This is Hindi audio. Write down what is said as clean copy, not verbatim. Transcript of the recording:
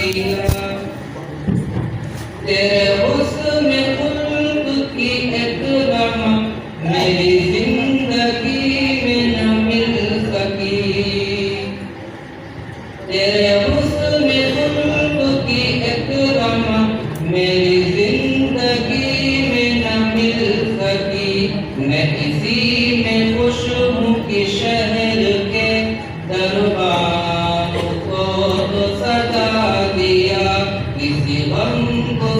दिया। तेरे हुस्न खुल्क की एक रमक मेरी जिंदगी में न मिल सकी। तेरे हुस्न खुल्क की एक रमक मेरी जिंदगी में न मिल सकी। मैं इसी में खुश हूँ कि शहर के दरबार को तो सजा दिया। किसी गम को